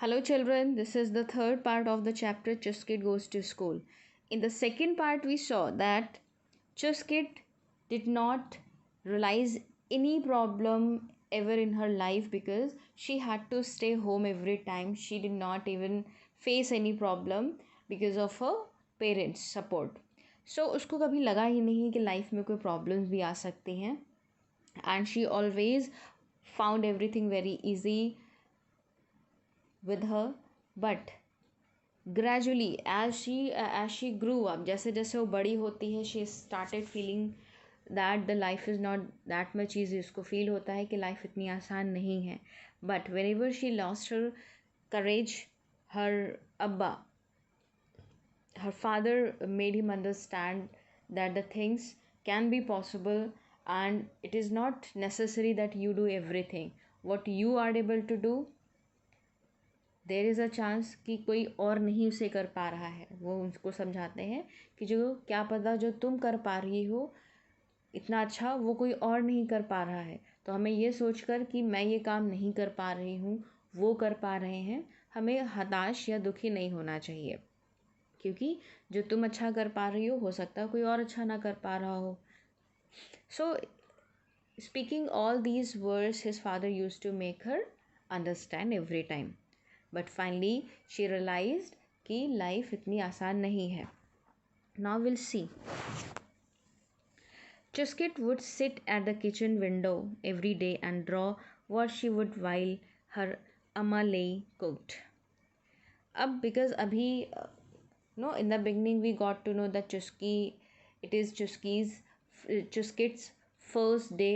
Hello, children. This is the third part of the chapter Chuskit Goes to School. In the second part, we saw that Chuskit did not realize any problem ever in her life because she had to stay home every time. She did not even face any problem because of her parents' support. So उसको कभी लगा ही नहीं कि life में कोई problems भी आ सकती हैं and she always found everything very easy with her, but gradually as she grew up, जैसे जैसे वो बड़ी होती है, she started feeling that the life is not that much easy. उसको फील होता है कि लाइफ इतनी आसान नहीं है. But whenever she lost her courage, her abba, her father made him understand that the things can be possible and it is not necessary that you do everything. What you are able to do, there is a chance कि कोई और नहीं उसे कर पा रहा है. वो उनको समझाते हैं कि जो क्या पता जो तुम कर पा रही हो इतना अच्छा वो कोई और नहीं कर पा रहा है. तो हमें ये सोचकर कि मैं ये काम नहीं कर पा रही हूँ, वो कर पा रहे हैं, हमें हताश या दुखी नहीं होना चाहिए, क्योंकि जो तुम अच्छा कर पा रही हो सकता है कोई और अच्छा ना कर पा रहा हो. So speaking all these words his father used to make her understand every time. But finally she realised कि लाइफ इतनी आसान नहीं है. Now will see. Chuskit would sit at the kitchen window every day and draw what she would while her amma lay cooked. अब because अभी no, in the beginning we got to know that it is Chuskit's first day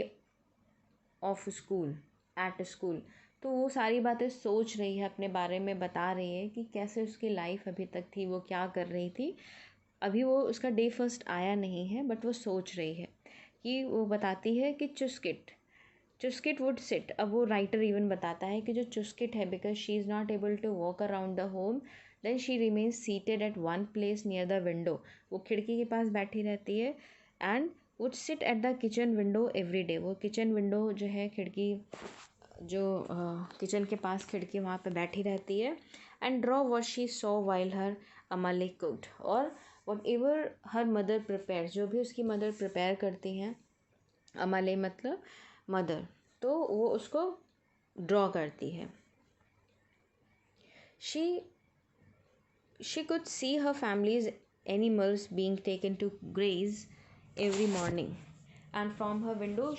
of school at school. तो वो सारी बातें सोच रही है, अपने बारे में बता रही है कि कैसे उसकी लाइफ अभी तक थी, वो क्या कर रही थी. अभी वो उसका डे फर्स्ट आया नहीं है बट वो सोच रही है कि वो बताती है कि चुस्किट वुड सिट. अब वो राइटर इवन बताता है कि जो चुस्किट है, because she is not able to walk around the home, then she remains seated at one place near the window. वो खिड़की के पास बैठी रहती है and would sit at the kitchen window every day. वो किचन विंडो जो है, खिड़की जो किचन के पास खिड़की, वहाँ पे बैठी रहती है and draw what she saw while her Amale cooked. और whatever her mother prepare, जो भी उसकी मदर प्रिपेयर करती हैं, अमाले मतलब मदर, तो वो उसको ड्रॉ करती है. She could see her family's animals being taken to graze every morning, and from her window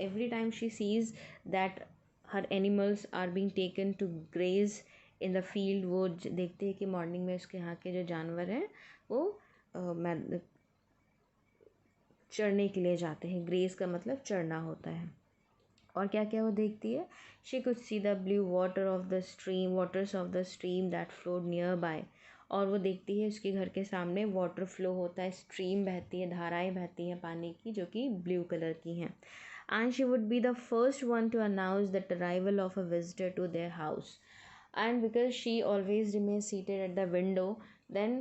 every time she sees that her animals are being taken to graze in the field. वो देखते हैं कि morning में उसके यहाँ के जो जानवर हैं वो चरने के लिए जाते हैं. ग्रेज का मतलब चरना होता है. और क्या क्या वो देखती है? She could see the blue waters of the stream that flowed nearby. और वो देखती है उसके घर के सामने वाटर फ्लो होता है, स्ट्रीम बहती है, धाराएं बहती हैं पानी की, जो कि ब्लू कलर की हैं. And she would be the first one to announce the arrival of a visitor to their house. And because she always remains seated at the window, then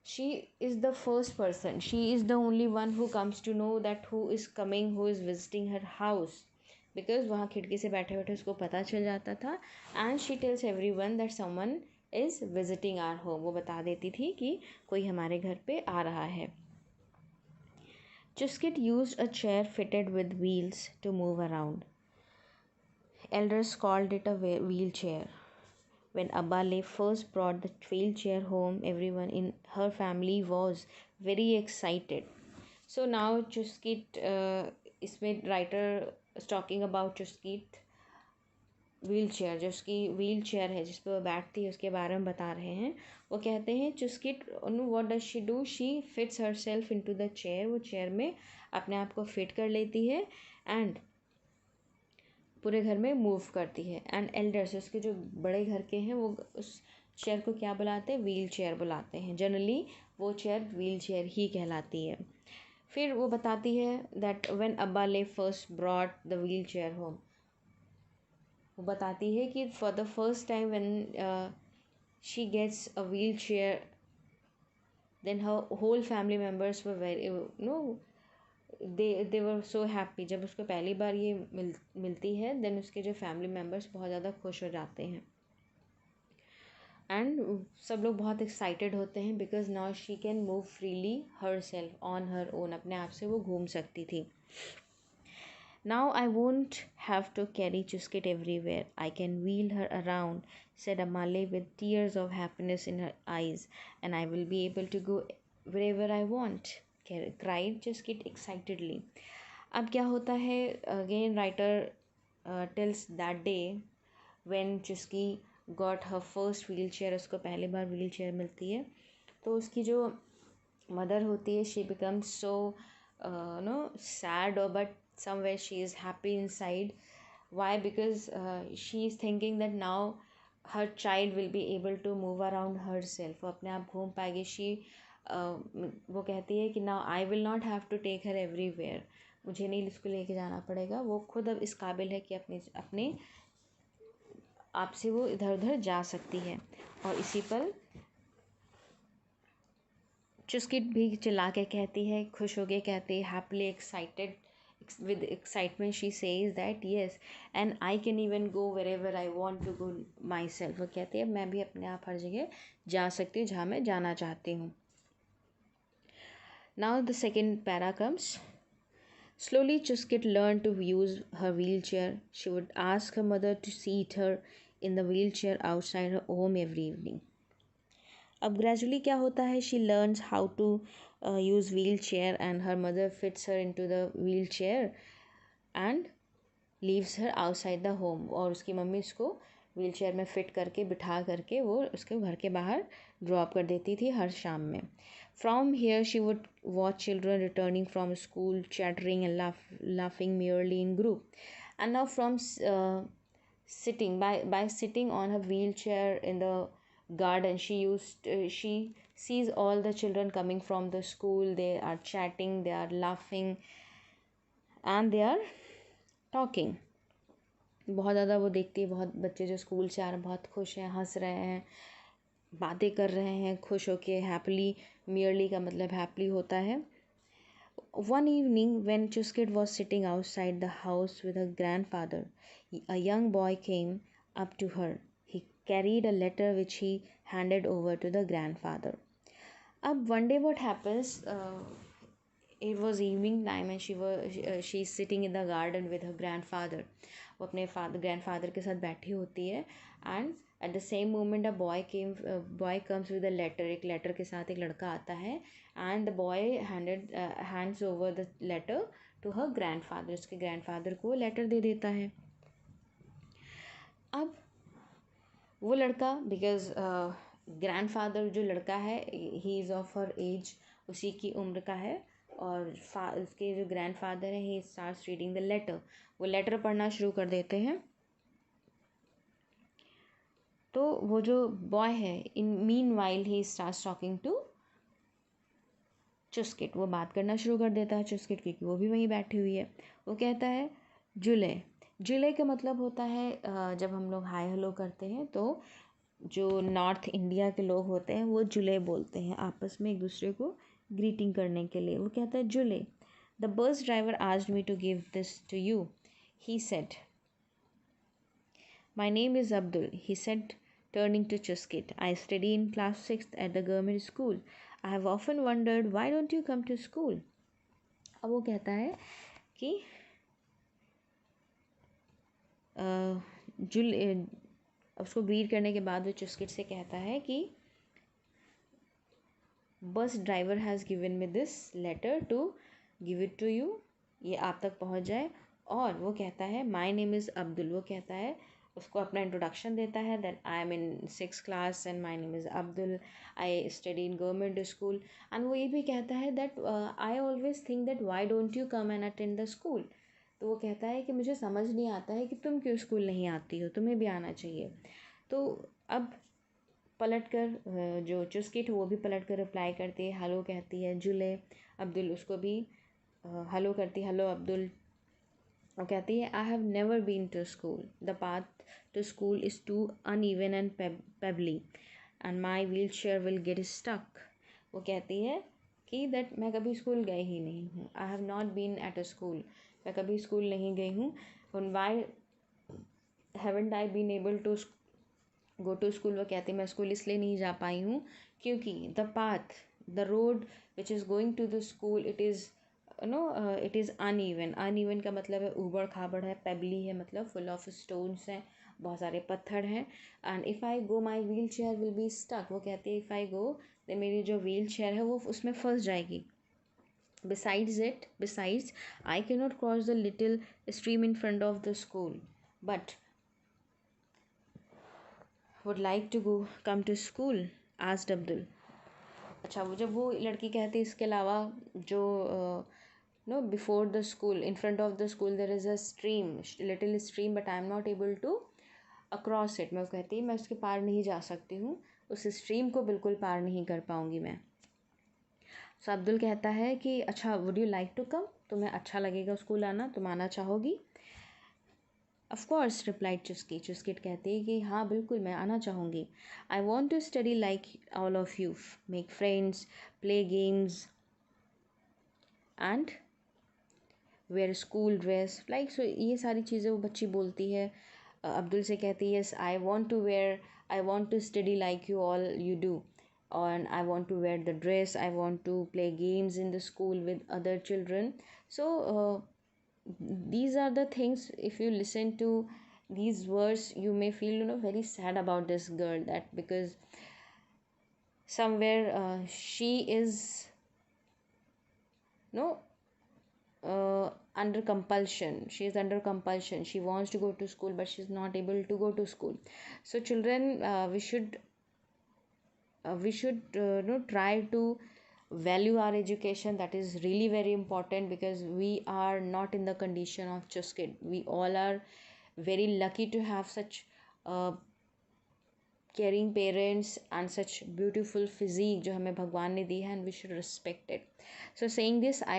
she is the first person. She is the only one who comes to know that who is coming, who is visiting her house. Because वहाँ खिड़की से बैठे बैठे उसको पता चल जाता था. And she tells everyone that someone is visiting our home. वो बता देती थी कि कोई हमारे घर पे आ रहा है. Chuskit used a chair fitted with wheels to move around. Elders called it a wheelchair. When Abale first brought the wheelchair home, everyone in her family was very excited. So now Chuskit, इसमें writer is talking about Chuskit wheel chair, जो उसकी wheel chair है जिस पर वो बैठती है, उसके बारे में बता रहे हैं. वो कहते हैं Chuskit what does she do, she fits herself into the chair. वो चेयर में अपने आप को फिट कर लेती है एंड पूरे घर में मूव करती है. एंड एल्डर्स, उसके जो बड़े घर के हैं, वो उस चेयर को क्या बुलाते हैं? व्हील चेयर बुलाते हैं. जनरली वो चेयर व्हील चेयर ही कहलाती है. फिर वो बताती है that when Abale first brought the wheelchair home. वो बताती है कि for the first time when she gets a wheelchair, then her whole family members were very they were so happy. जब उसको पहली बार ये मिलती है, देन उसके जो फैमिली मेम्बर्स बहुत ज़्यादा खुश हो जाते हैं. एंड सब लोग बहुत एक्साइटेड होते हैं because now she can move freely her self on her own, अपने आप से वो घूम सकती थी. Now I won't have to carry Chuskit everywhere. I can wheel her around, said Amale with tears of happiness in her eyes, and I will be able to go wherever I want, cried Chuskit excitedly. अब क्या होता है, again writer tells that day when Chuskit got her first wheelchair. उसको पहली बार wheel chair मिलती है, तो उसकी जो मदर होती है, she becomes so no sad, और but somewhere she is happy inside. Why? Because she is thinking that now her child will be able to move around herself, वो अपने आप घूम पाएगी. वो कहती है कि now I will not have to take her everywhere, मुझे नहीं इसको लेके जाना पड़ेगा. वो खुद अब इस काबिल है कि अपने आप से वो इधर उधर जा सकती है. और इसी पर चुस्किट भी चिल्ला के कहती है, खुश हो के कहती है, happily excited, with excitement she says that yes, and I can even go wherever I want to go myself. वो कहती है मैं भी अपने आप हर जगह जा सकती हूँ जहाँ मैं जाना चाहती हूँ. Now the second para comes. Slowly Chuskit learned to use her wheelchair. She would ask her mother to seat her in the wheelchair outside her home every evening. अब ग्रेजुअली क्या होता है, she learns how to use wheelchair and her mother fits her into the wheelchair and leaves her outside the home. और उसकी mummy उसको wheel chair में fit करके बिठा करके वो उसके घर के बाहर ड्रॉप कर देती थी हर शाम में. From here she would watch children returning from school chattering and laughing merely in group. And now from sitting by sitting on her wheelchair in the garden, she sees all the children coming from the school. They are chatting, they are laughing and they are talking. बहुत ज़्यादा वो देखती है, बहुत बच्चे जो school से आ रहे हैं बहुत खुश हैं, हंस रहे हैं, बातें कर रहे हैं खुश होके. हैप्पीली, मियरली का मतलब हैप्पीली होता है. One evening when Chuskit was sitting outside the house with her grandfather, a young boy came up to her. He carried a letter which he handed over to the grandfather. Ab one day what happens, it was evening time and she's sitting in the garden with her grandfather. वो अपने grandfather के साथ बैठी होती है. And at the same moment a boy comes with a letter. एक letter के साथ एक लड़का आता है and the boy hands over the letter to her grandfather. उसके grandfather को letter दे देता है. अब वो लड़का, बिकॉज ग्रैंडफादर जो लड़का है he is of her age, उसी की उम्र का है. और उसके जो ग्रैंडफादर है he starts reading the letter. वो लेटर पढ़ना शुरू कर देते हैं. तो वो जो बॉय है, in meanwhile he starts talking to Chuskit. वो बात करना शुरू कर देता है चुस्किट, क्योंकि वो भी वहीं बैठी हुई है. वो कहता है जुले. जुले का मतलब होता है जब हम लोग हाय हेलो करते हैं तो जो नॉर्थ इंडिया के लोग होते हैं वो जुले बोलते हैं आपस में एक दूसरे को ग्रीटिंग करने के लिए. वो कहता है Julley. The bus driver asked me to give this to you, he said. My name is Abdul, he said, turning to Chuskit. I study in class 6th at the government school. I have often wondered, why don't you come to school? अब वो कहता है कि उसको greet करने के बाद वो चुस्किट से कहता है कि bus driver has given me this letter to give it to you, ये आप तक पहुंच जाए. और वो कहता है माय नेम इज़ अब्दुल. वो कहता है, उसको अपना इंट्रोडक्शन देता है that I am in 6th class and my name is Abdul, I study in government school. And वो ये भी कहता है that I always think that why don't you come and attend the school. तो वो कहता है कि मुझे समझ नहीं आता है कि तुम क्यों स्कूल नहीं आती हो, तुम्हें भी आना चाहिए. तो अब पलट कर जो चुस्किट वो भी पलट कर रिप्लाई करती है, हेलो कहती है. जुले अब्दुल उसको भी हेलो करती है, हेलो अब्दुल. वो कहती है I have never been to school, the path to school is too uneven and pebbly and my wheelchair will get stuck. वो कहती है कि दैट मैं कभी स्कूल गई ही नहीं हूँ. I have not been at a school, मैं कभी स्कूल नहीं गई हूँ. Why haven't I been able to go to school, वो कहती मैं स्कूल इसलिए नहीं जा पाई हूँ क्योंकि the path, the road which is going to the school, it is no it is uneven. Uneven का मतलब है ऊबड़ खाबड़ है, पेबली है, मतलब फुल ऑफ स्टोन्स हैं, बहुत सारे पत्थर हैं। And if I go my wheelchair will be stuck, वो कहती है इफ़ आई गो तो मेरी जो व्हील चेयर है वो उसमें फंस जाएगी। Besides, I cannot cross the little stream in front of the school, but would like to come to school, asked Abdul. अच्छा, वो जब वो लड़की कहती इसके अलावा जो no before the school, in front of the school there is a stream, little stream, but I am not able to across it, मैं कहती मैं उसके पार नहीं जा सकती हूँ, उस स्ट्रीम को बिल्कुल पार नहीं कर पाऊँगी मैं। सो अब्दुल कहता है कि अच्छा would you like to come, तुम्हें अच्छा लगेगा स्कूल आना, तुम आना चाहोगी? ऑफ कोर्स रिप्लाइड चुस्की, चुस्किट कहती है कि हाँ बिल्कुल मैं आना चाहूँगी। I want to study like all of you, make friends, play games and wear school dress, like so ये सारी चीज़ें वो बच्ची बोलती है। अब्दुल से कहती है yes I want to wear, I want to study like you all you do, and I want to wear the dress, I want to play games in the school with other children. So these are the things, if you listen to these words you may feel very sad about this girl, that because somewhere she is no under compulsion, she is under compulsion, she wants to go to school but she's not able to go to school. So children, we should try to value our education. That is really very important, because we are not in the condition of Chuskit. We all are very lucky to have such caring parents and such beautiful physique जो हमें भगवान ने दी है, and we should respect it. So saying this, I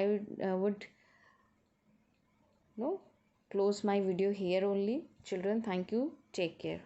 would close my video here only. Children, thank you, take care.